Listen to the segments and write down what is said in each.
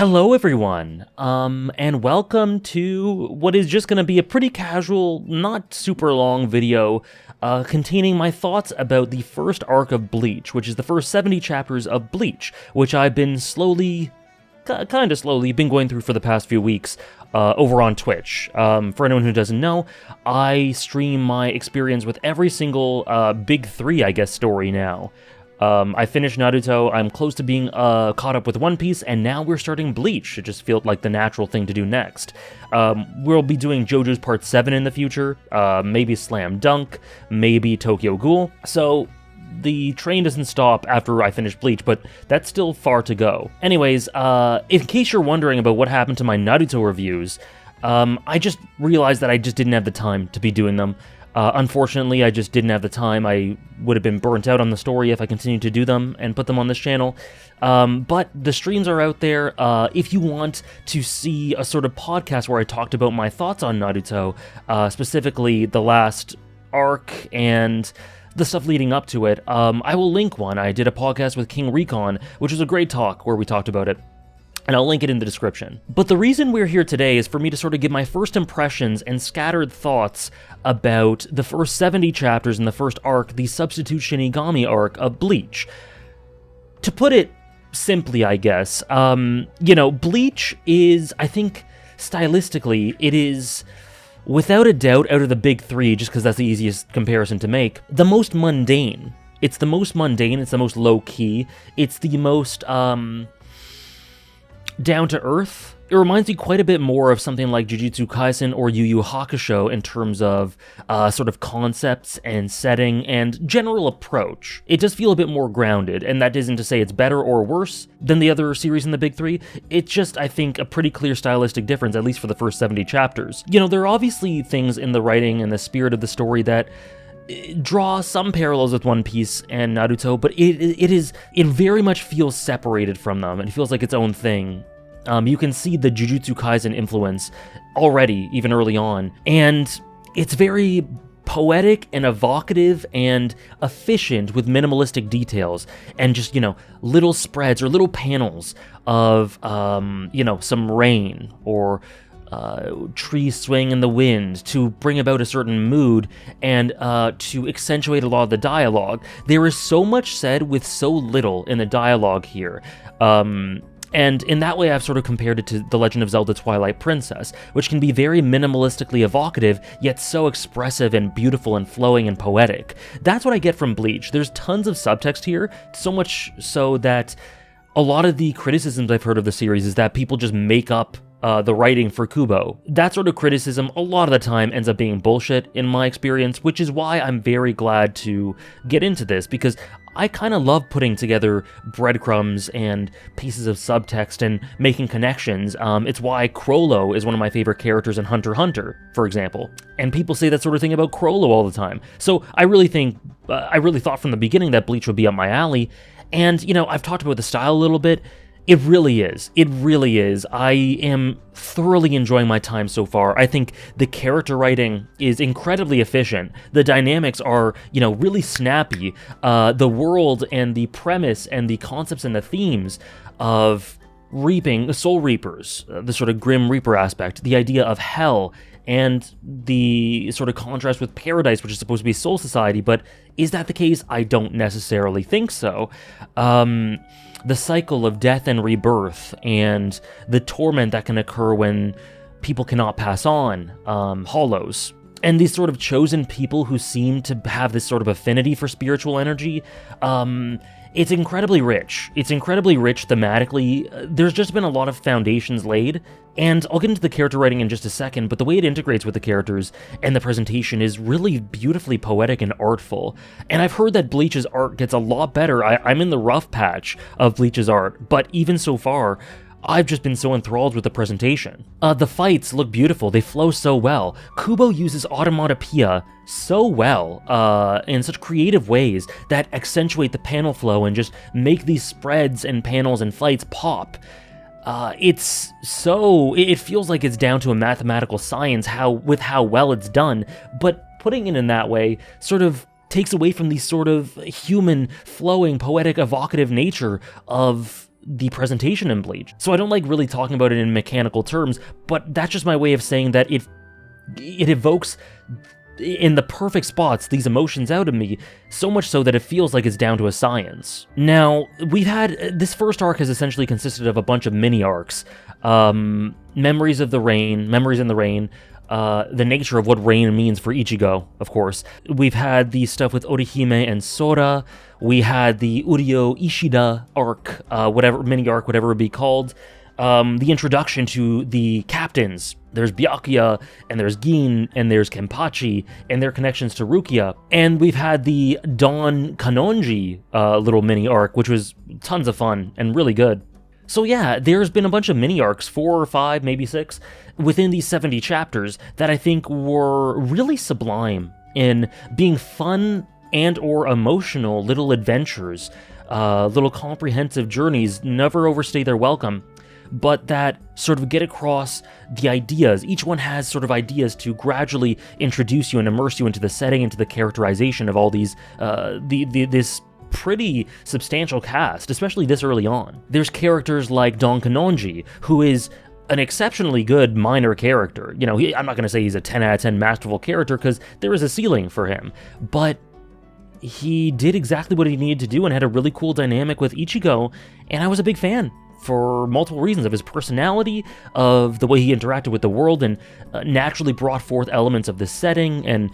Hello everyone, and welcome to what is just going to be a pretty casual, not super long video containing my thoughts about the first arc of Bleach, which is the first 70 chapters of Bleach, which I've been kind of slowly, been going through for the past few weeks over on Twitch. For anyone who doesn't know, I stream my experience with every single big three, I guess, story now. I finished Naruto, I'm close to being caught up with One Piece, and now we're starting Bleach. It just felt like the natural thing to do next. We'll be doing JoJo's Part 7 in the future, maybe Slam Dunk, maybe Tokyo Ghoul. So the train doesn't stop after I finish Bleach, but that's still far to go. Anyways, in case you're wondering about what happened to my Naruto reviews, I just realized that I just didn't have the time to be doing them. Unfortunately, I just didn't have the time. I would have been burnt out on the story if I continued to do them and put them on this channel. But the streams are out there. If you want to see a sort of podcast where I talked about my thoughts on Naruto, specifically the last arc and the stuff leading up to it, I will link one. I did a podcast with King Recon, which was a great talk where we talked about it. And I'll link it in the description. But the reason we're here today is for me to sort of give my first impressions and scattered thoughts about the first 70 chapters in the first arc, the Substitute Shinigami arc of Bleach. To put it simply, I guess, Bleach is, I think, stylistically, it is, without a doubt, out of the big three, just because that's the easiest comparison to make, the most mundane. It's the most mundane, it's the most low-key, it's the most, down to earth. It reminds me quite a bit more of something like Jujutsu Kaisen or Yu Yu Hakusho in terms of sort of concepts and setting and general approach. It does feel a bit more grounded, and that isn't to say it's better or worse than the other series in the big three. It's just, I think, a pretty clear stylistic difference, at least for the first 70 chapters. You know, there are obviously things in the writing and the spirit of the story that draw some parallels with One Piece and Naruto, but it very much feels separated from them. It feels like its own thing. You can see the Jujutsu Kaisen influence already, even early on, and it's very poetic and evocative and efficient with minimalistic details and just, little spreads or little panels of, some rain or trees swaying in the wind to bring about a certain mood and to accentuate a lot of the dialogue. There is so much said with so little in the dialogue here. And in that way, I've sort of compared it to The Legend of Zelda Twilight Princess, which can be very minimalistically evocative, yet so expressive and beautiful and flowing and poetic. That's what I get from Bleach. There's tons of subtext here, so much so that a lot of the criticisms I've heard of the series is that people just make up the writing for Kubo. That sort of criticism, a lot of the time, ends up being bullshit in my experience, which is why I'm very glad to get into this, because I kind of love putting together breadcrumbs and pieces of subtext and making connections. It's why Chrollo is one of my favorite characters in Hunter x Hunter, for example. And people say that sort of thing about Chrollo all the time. So I really thought from the beginning that Bleach would be up my alley. And, I've talked about the style a little bit. It really is. It really is. I am thoroughly enjoying my time so far. I think the character writing is incredibly efficient. The dynamics are, really snappy. The world and the premise and the concepts and the themes of reaping, soul reapers, the sort of grim reaper aspect, the idea of hell, and the sort of contrast with paradise, which is supposed to be soul society, but is that the case? I don't necessarily think so. The cycle of death and rebirth, and the torment that can occur when people cannot pass on, hollows, and these sort of chosen people who seem to have this sort of affinity for spiritual energy. It's incredibly rich. It's incredibly rich thematically. There's just been a lot of foundations laid, and I'll get into the character writing in just a second, but the way it integrates with the characters and the presentation is really beautifully poetic and artful. And I've heard that Bleach's art gets a lot better. I'm in the rough patch of Bleach's art, but even so far, I've just been so enthralled with the presentation. The fights look beautiful, they flow so well. Kubo uses automatopoeia so well, in such creative ways that accentuate the panel flow and just make these spreads and panels and fights pop. It feels like it's down to a mathematical science with how well it's done, but putting it in that way sort of takes away from the sort of human, flowing, poetic, evocative nature of the presentation in Bleach. So I don't like really talking about it in mechanical terms, but that's just my way of saying that it evokes in the perfect spots these emotions out of me, so much so that it feels like it's down to a science. Now, we've had, this first arc has essentially consisted of a bunch of mini arcs. Memories in the Rain, the nature of what rain means for Ichigo, of course. We've had the stuff with Orihime and Sora. We had the Uryo Ishida arc, mini arc, whatever it be called. The introduction to the captains. There's Byakuya, and there's Gin, and there's Kenpachi, and their connections to Rukia. And we've had the Don Kanonji little mini arc, which was tons of fun and really good. So yeah, there's been a bunch of mini arcs, 4 or 5, maybe 6, within these 70 chapters that I think were really sublime in being fun and or emotional little adventures, little comprehensive journeys, never overstay their welcome, but that sort of get across the ideas. Each one has sort of ideas to gradually introduce you and immerse you into the setting, into the characterization of all these, this pretty substantial cast, especially this early on. There's characters like Don Kanonji, who is an exceptionally good minor character. You know, I'm not going to say he's a 10 out of 10 masterful character, because there is a ceiling for him, but he did exactly what he needed to do and had a really cool dynamic with Ichigo, and I was a big fan for multiple reasons, of his personality, of the way he interacted with the world, and naturally brought forth elements of the setting, and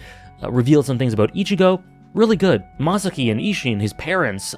revealed some things about Ichigo. Really good. Masaki and Ishin, his parents,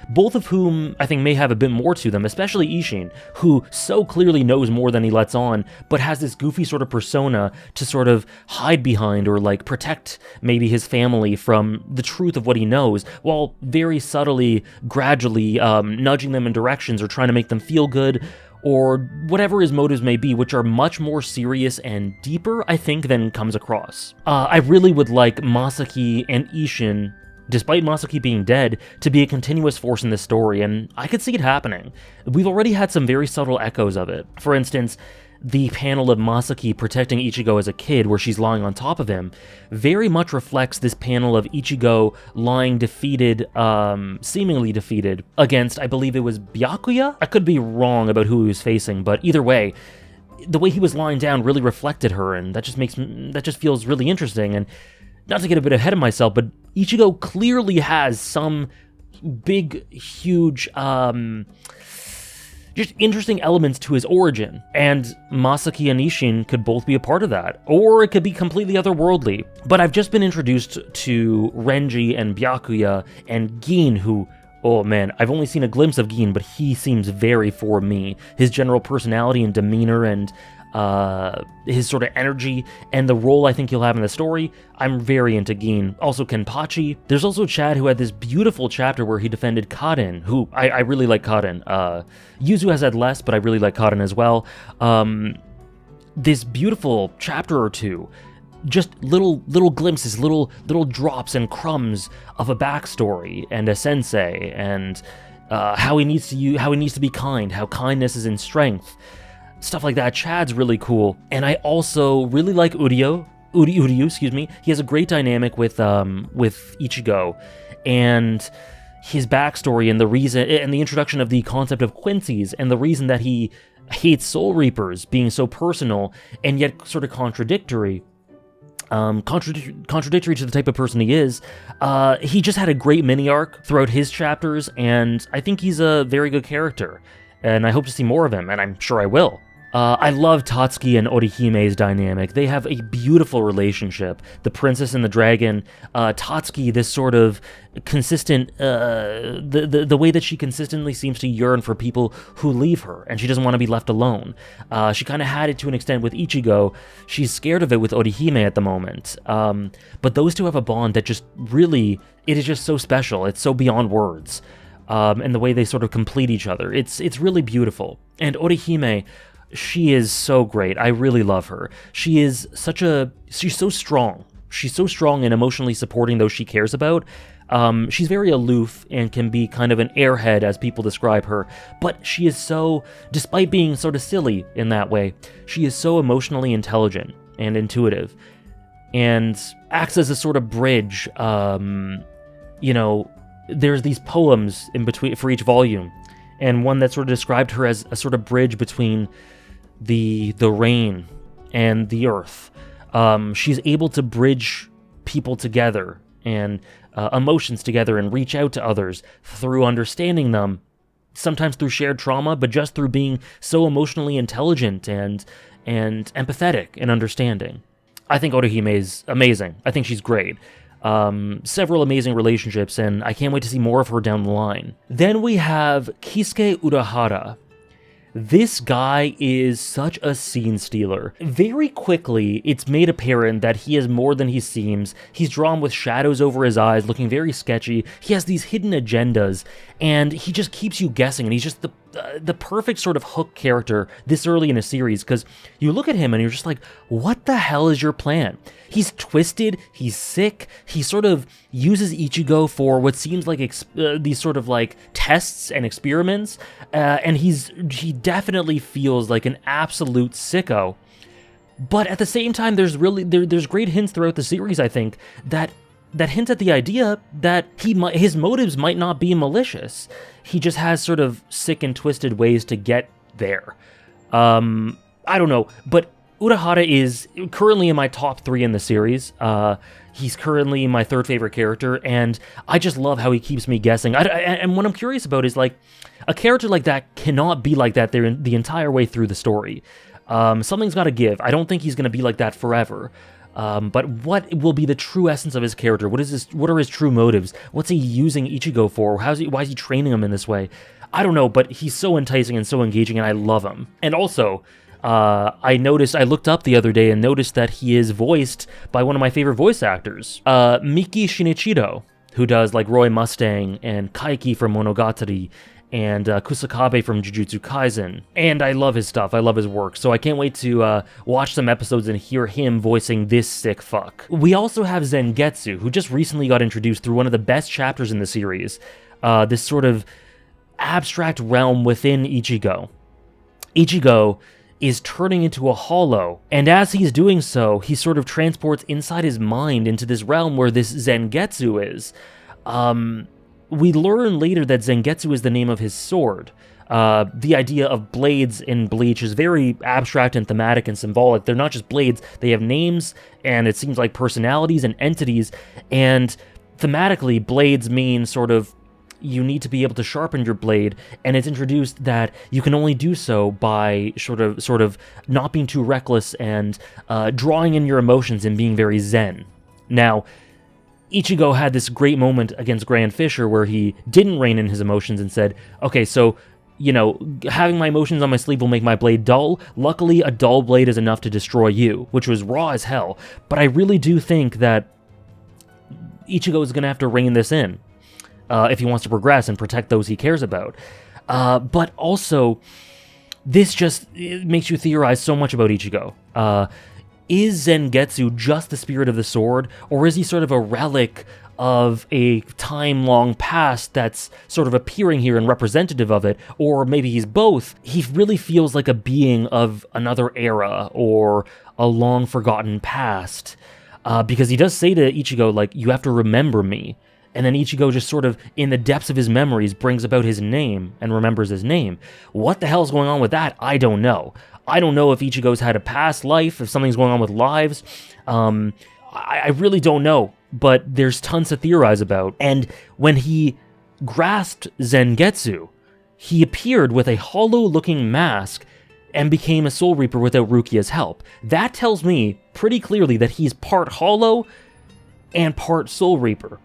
both of whom I think may have a bit more to them, especially Ishin, who so clearly knows more than he lets on, but has this goofy sort of persona to sort of hide behind or like protect maybe his family from the truth of what he knows, while very subtly, gradually nudging them in directions or trying to make them feel good, or whatever his motives may be, which are much more serious and deeper, I think, than comes across. I really would like Masaki and Ishin, despite Masaki being dead, to be a continuous force in this story, and I could see it happening. We've already had some very subtle echoes of it. For instance, the panel of Masaki protecting Ichigo as a kid, where she's lying on top of him, very much reflects this panel of Ichigo lying defeated, seemingly defeated, against, I believe it was Byakuya? I could be wrong about who he was facing, but either way, the way he was lying down really reflected her, and that just feels really interesting. And not to get a bit ahead of myself, but Ichigo clearly has some big, huge, just interesting elements to his origin, and Masaki and Ishin could both be a part of that, or it could be completely otherworldly. But I've just been introduced to Renji and Byakuya and Gin, who, oh man, I've only seen a glimpse of Gin, but he seems very for me. His general personality and demeanor and his sort of energy and the role I think he'll have in the story, I'm very into Gin. Also Kenpachi. There's also Chad, who had this beautiful chapter where he defended Kaden, who I really like Kaden. Yuzu has had less, but I really like Kaden as well. This beautiful chapter or two, just little glimpses, little drops and crumbs of a backstory and a sensei, and how he needs to be kind, how kindness is in strength. Stuff like that. Chad's really cool. And I also really like Uryu, excuse me. He has a great dynamic with Ichigo, and his backstory and the reason, and the introduction of the concept of Quincy's, and the reason that he hates Soul Reapers being so personal and yet sort of contradictory. Contradictory to the type of person he is. He just had a great mini arc throughout his chapters, and I think he's a very good character, and I hope to see more of him, and I'm sure I will. I love Tatsuki and Orihime's dynamic. They have a beautiful relationship. The princess and the dragon. Tatsuki, this sort of consistent, the way that she consistently seems to yearn for people who leave her, and she doesn't want to be left alone. She kind of had it to an extent with Ichigo. She's scared of it with Orihime at the moment. But those two have a bond that just really, it is just so special. It's so beyond words. And the way they sort of complete each other. It's really beautiful. And Orihime, she is so great. I really love her. She's so strong. She's so strong and emotionally supporting those she cares about. She's very aloof and can be kind of an airhead, as people describe her, but she is so, despite being sort of silly in that way, she is so emotionally intelligent and intuitive, and acts as a sort of bridge. There's these poems in between for each volume, and one that sort of described her as a sort of bridge between the rain and the earth. She's able to bridge people together and emotions together and reach out to others through understanding them, sometimes through shared trauma, but just through being so emotionally intelligent and empathetic and understanding. I think Orihime is amazing. I think she's great. Several amazing relationships, and I can't wait to see more of her down the line. Then we have Kisuke Urahara. This guy is such a scene stealer. Very quickly, it's made apparent that he is more than he seems. He's drawn with shadows over his eyes, looking very sketchy. He has these hidden agendas, and he just keeps you guessing, and he's just the perfect sort of hook character this early in a series, because you look at him and you're just like, what the hell is your plan? He's twisted, he's sick, he sort of uses Ichigo for what seems like these sort of like tests and experiments, and he definitely feels like an absolute sicko. But at the same time, there's great hints throughout the series, I think, that hint at the idea that his motives might not be malicious. He just has sort of sick and twisted ways to get there. I don't know, but Urahara is currently in my top 3 in the series. He's currently my 3rd favorite character, and I just love how he keeps me guessing. And what I'm curious about is, like, a character like that cannot be like that the entire way through the story. Something's got to give. I don't think he's going to be like that forever. But what will be the true essence of his character? What are his true motives? What's he using Ichigo for? Why is he training him in this way? I don't know, but he's so enticing and so engaging, and I love him. And also, I looked up the other day and noticed that he is voiced by one of my favorite voice actors, Miki Shinichiro, who does like Roy Mustang and Kaiki from Monogatari, and Kusakabe from Jujutsu Kaisen. And I love his stuff, I love his work, so I can't wait to watch some episodes and hear him voicing this sick fuck. We also have Zangetsu, who just recently got introduced through one of the best chapters in the series, this sort of abstract realm within Ichigo. Ichigo is turning into a hollow, and as he's doing so, he sort of transports inside his mind into this realm where this Zangetsu is. We learn later that Zangetsu is the name of his sword. The idea of blades in Bleach is very abstract and thematic and symbolic. They're not just blades, they have names, and it seems like personalities and entities, and thematically, blades mean sort of you need to be able to sharpen your blade, and it's introduced that you can only do so by sort of not being too reckless and drawing in your emotions and being very zen. Now, Ichigo had this great moment against Grand Fisher where he didn't rein in his emotions and said, okay, so, you know, having my emotions on my sleeve will make my blade dull. Luckily, a dull blade is enough to destroy you, which was raw as hell. But I really do think that Ichigo is going to have to rein this in if he wants to progress and protect those he cares about. But also, this just makes you theorize so much about Ichigo. Is Zangetsu just the spirit of the sword, or is he sort of a relic of a time-long past that's sort of appearing here and representative of it, or maybe he's both? He really feels like a being of another era, or a long-forgotten past, because he does say to Ichigo, like, you have to remember me. And then Ichigo just sort of, in the depths of his memories, brings about his name and remembers his name. What the hell's going on with that? I don't know. I don't know if Ichigo's had a past life, if something's going on with lives. I really don't know, but there's tons to theorize about. And when he grasped Zangetsu, he appeared with a hollow-looking mask and became a Soul Reaper without Rukia's help. That tells me pretty clearly that he's part hollow and part Soul Reaper.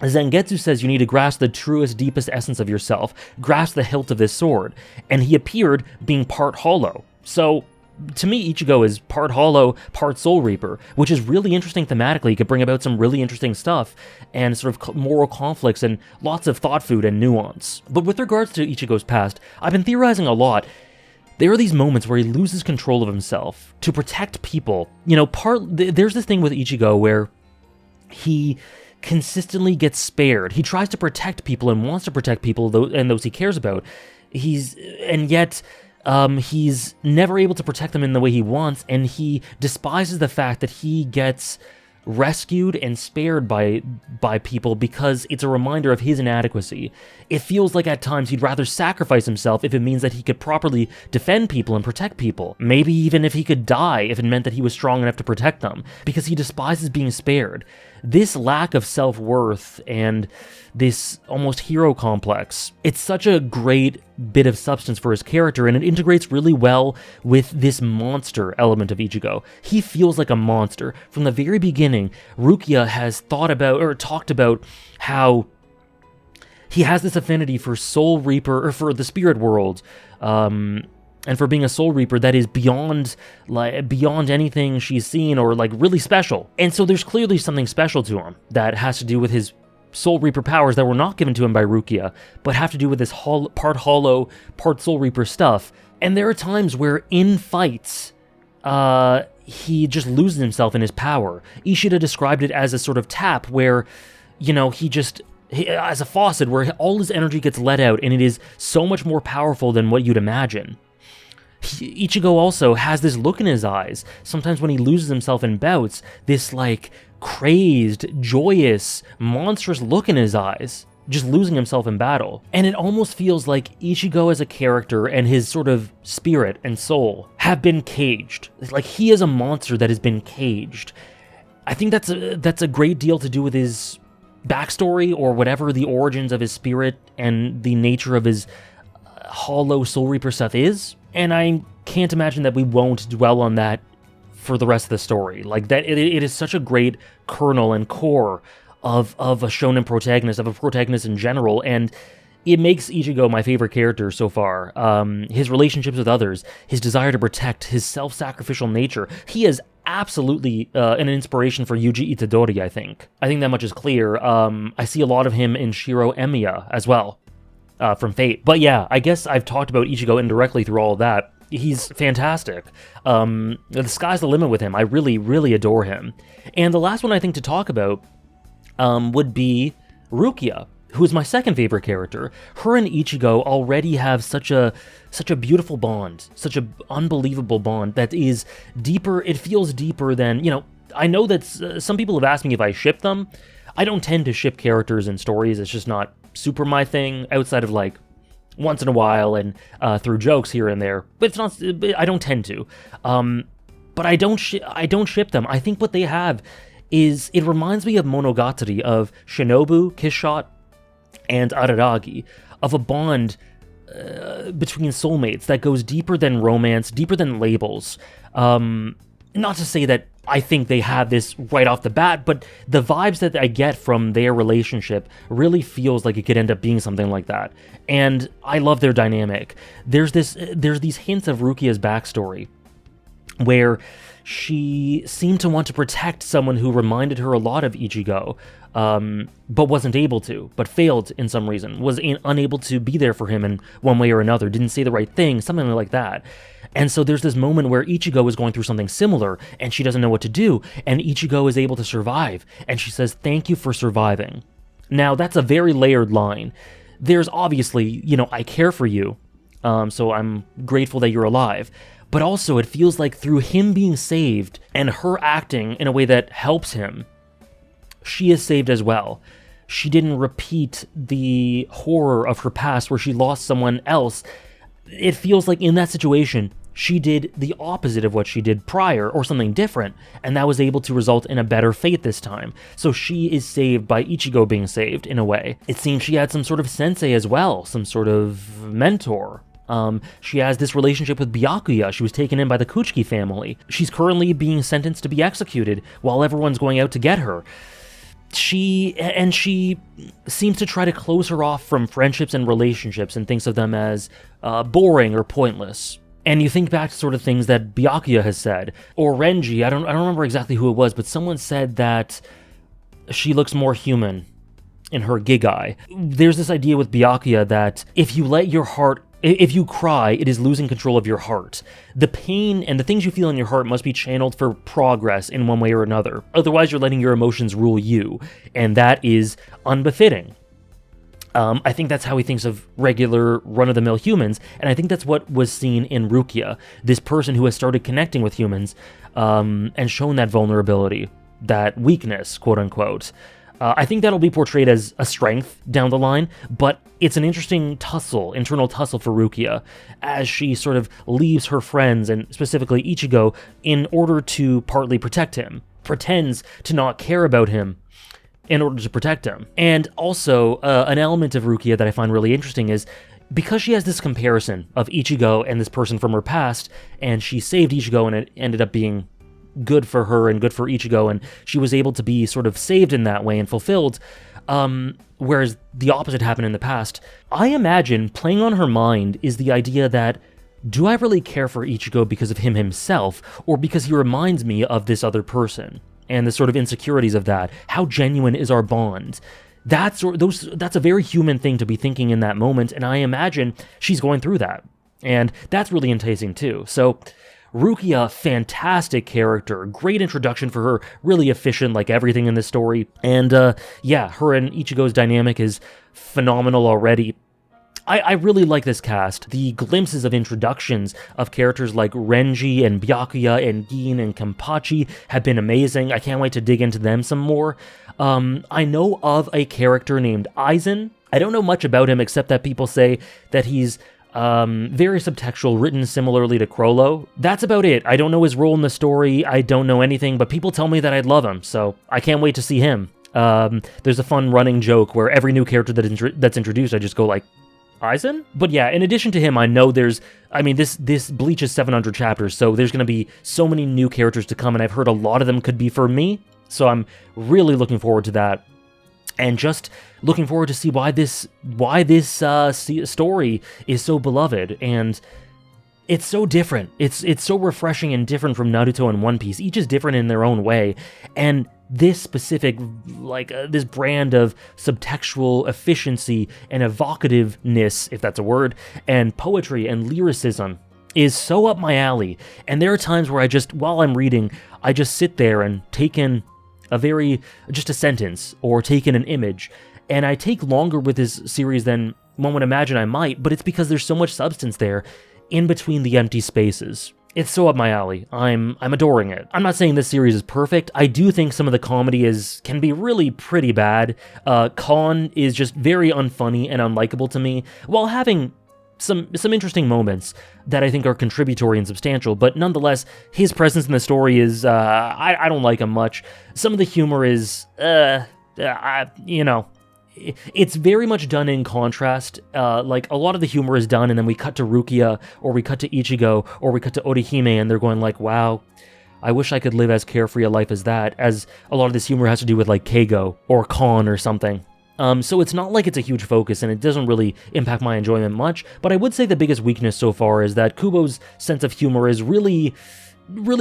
Zangetsu says you need to grasp the truest, deepest essence of yourself, grasp the hilt of this sword, and he appeared being part hollow. So, to me, Ichigo is part hollow, part Soul Reaper, which is really interesting thematically. It could bring about some really interesting stuff, and sort of moral conflicts, and lots of thought food and nuance. But with regards to Ichigo's past, I've been theorizing a lot. There are these moments where he loses control of himself to protect people. You know, there's this thing with Ichigo where he consistently gets spared. He tries to protect people and wants to protect people and those he cares about. And yet he's never able to protect them in the way he wants, and he despises the fact that he gets rescued and spared by people because it's a reminder of his inadequacy. It feels like at times he'd rather sacrifice himself if it means that he could properly defend people and protect people. Maybe even if he could die if it meant that he was strong enough to protect them, because he despises being spared. This lack of self-worth and this almost hero complex, it's such a great bit of substance for his character, and it integrates really well with this monster element of Ichigo. He feels like a monster. From the very beginning, Rukia has talked about how he has this affinity for Soul Reaper, or for the spirit world, and for being a Soul Reaper that is beyond anything she's seen, or like really special. And so there's clearly something special to him that has to do with his Soul Reaper powers that were not given to him by Rukia, but have to do with this part hollow, part Soul Reaper stuff. And there are times where in fights, he just loses himself in his power. Ishida described it as a sort of tap where, as a faucet where all his energy gets let out, and it is so much more powerful than what you'd imagine. Ichigo also has this look in his eyes, sometimes when he loses himself in bouts, this like crazed, joyous, monstrous look in his eyes, just losing himself in battle. And it almost feels like Ichigo as a character and his sort of spirit and soul have been caged. It's like he is a monster that has been caged. I think that's a great deal to do with his backstory, or whatever the origins of his spirit and the nature of his hollow Soul Reaper stuff is. And I can't imagine that we won't dwell on that for the rest of the story. Like that, it is such a great kernel and core of a shonen protagonist, of a protagonist in general, and it makes Ichigo my favorite character so far. His relationships with others, his desire to protect, his self-sacrificial nature. He is absolutely an inspiration for Yuji Itadori, I think. I think that much is clear. I see a lot of him in Shiro Emiya as well, from Fate. But yeah, I guess I've talked about Ichigo indirectly through all of that. He's fantastic. The sky's the limit with him. I really, really adore him. And the last one I think to talk about would be Rukia, who is my second favorite character. Her and Ichigo already have such a beautiful bond, such an unbelievable bond that is deeper. It feels deeper than, I know that some people have asked me if I ship them. I don't tend to ship characters in stories. It's just not super my thing, outside of like once in a while and through jokes here and there. But it's not. I don't tend to. But I don't ship them. I think what they have is, it reminds me of Monogatari, of Shinobu, Kishot, and Araragi, of a bond between soulmates that goes deeper than romance, deeper than labels. Not to say that I think they have this right off the bat, but the vibes that I get from their relationship really feels like it could end up being something like that. And I love their dynamic. There's these hints of Rukia's backstory, where she seemed to want to protect someone who reminded her a lot of Ichigo, but wasn't able to, but failed in some reason, was unable to be there for him in one way or another, didn't say the right thing, something like that. And so there's this moment where Ichigo is going through something similar, and she doesn't know what to do, and Ichigo is able to survive, and she says, "Thank you for surviving." Now, that's a very layered line. There's obviously, I care for you, so I'm grateful that you're alive. But also, it feels like through him being saved and her acting in a way that helps him, she is saved as well. She didn't repeat the horror of her past where she lost someone else. It feels like in that situation, she did the opposite of what she did prior, or something different, and that was able to result in a better fate this time. So she is saved by Ichigo being saved, in a way. It seems she had some sort of sensei as well, some sort of mentor. She has this relationship with Byakuya. She was taken in by the Kuchiki family. She's currently being sentenced to be executed while everyone's going out to get her. She seems to try to close her off from friendships and relationships and thinks of them as boring or pointless. And you think back to sort of things that Byakuya has said, or Renji, I don't remember exactly who it was, but someone said that she looks more human in her Gigai. There's this idea with Byakuya that if you cry, it is losing control of your heart. The pain and the things you feel in your heart must be channeled for progress in one way or another. Otherwise, you're letting your emotions rule you, and that is unbefitting. I think that's how he thinks of regular run-of-the-mill humans, and I think that's what was seen in Rukia, this person who has started connecting with humans and shown that vulnerability. that weakness, quote-unquote. I think that'll be portrayed as a strength down the line, but it's an interesting internal tussle for Rukia, as she sort of leaves her friends, and specifically Ichigo, in order to partly protect him, pretends to not care about him in order to protect him. And also, an element of Rukia that I find really interesting is, because she has this comparison of Ichigo and this person from her past, and she saved Ichigo and it ended up being good for her and good for Ichigo, and she was able to be sort of saved in that way and fulfilled, whereas the opposite happened in the past. I imagine playing on her mind is the idea that, do I really care for Ichigo because of him himself, or because he reminds me of this other person, and the sort of insecurities of that? How genuine is our bond? That's a very human thing to be thinking in that moment, and I imagine she's going through that, and that's really enticing too. So Rukia, fantastic character, great introduction for her, really efficient like everything in this story, and yeah, her and Ichigo's dynamic is phenomenal already. I really like this cast. The glimpses of introductions of characters like Renji and Byakuya and Gin and Kenpachi have been amazing. I can't wait to dig into them some more. I know of a character named Aizen. I don't know much about him except that people say that he's very subtextual, written similarly to Crollo. That's about it. I don't know his role in the story, I don't know anything, but people tell me that I'd love him, so I can't wait to see him. There's a fun running joke where every new character that's introduced, I just go like, Aizen? But yeah, in addition to him, I know this Bleach is 700 chapters, so there's going to be so many new characters to come, and I've heard a lot of them could be for me, so I'm really looking forward to that. And just looking forward to see why this story is so beloved, and it's so different. It's so refreshing and different from Naruto and One Piece. Each is different in their own way, and this specific, this brand of subtextual efficiency and evocativeness, if that's a word, and poetry and lyricism is so up my alley. And there are times where while I'm reading, I just sit there and take in just a sentence, or take in an image, and I take longer with this series than one would imagine I might, but it's because there's so much substance there in between the empty spaces. It's so up my alley. I'm adoring it. I'm not saying this series is perfect. I do think some of the comedy can be really pretty bad. Kon is just very unfunny and unlikable to me, while having some interesting moments that I think are contributory and substantial, but nonetheless, his presence in the story is, I don't like him much. Some of the humor is, it's very much done in contrast. Like, a lot of the humor is done, and then we cut to Rukia, or we cut to Ichigo, or we cut to Orihime, and they're going like, wow, I wish I could live as carefree a life as that, as a lot of this humor has to do with, like, Keigo, or Kon, or something. So it's not like it's a huge focus, and it doesn't really impact my enjoyment much, but I would say the biggest weakness so far is that Kubo's sense of humor is really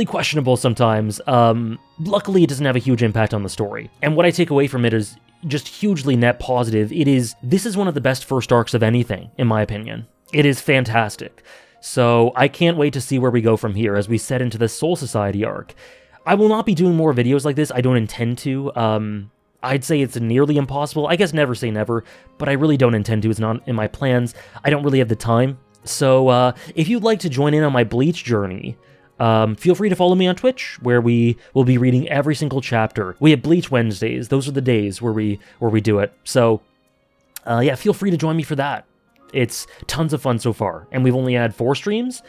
questionable sometimes. Luckily, it doesn't have a huge impact on the story, and what I take away from it is just hugely net positive. This is one of the best first arcs of anything, in my opinion. It is fantastic. So I can't wait to see where we go from here as we set into the Soul Society arc. I will not be doing more videos like this. I don't intend to. I'd say it's nearly impossible. I guess never say never, but I really don't intend to. It's not in my plans. I don't really have the time. So if you'd like to join in on my Bleach journey, feel free to follow me on Twitch, where we will be reading every single chapter. We have Bleach Wednesdays. Those are the days where we do it. So yeah, feel free to join me for that. It's tons of fun so far, and we've only had 4 streams.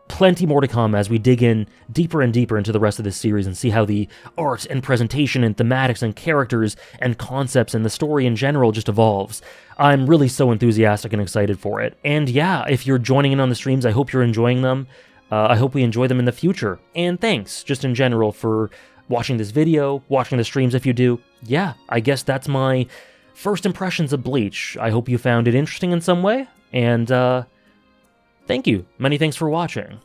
Plenty more to come as we dig in deeper and deeper into the rest of this series and see how the art and presentation and thematics and characters and concepts and the story in general just evolves. I'm really so enthusiastic and excited for it. And yeah, if you're joining in on the streams, I hope you're enjoying them. I hope we enjoy them in the future. And thanks, just in general, for watching this video, watching the streams if you do. Yeah, I guess that's my first impressions of Bleach. I hope you found it interesting in some way, and thank you. Many thanks for watching.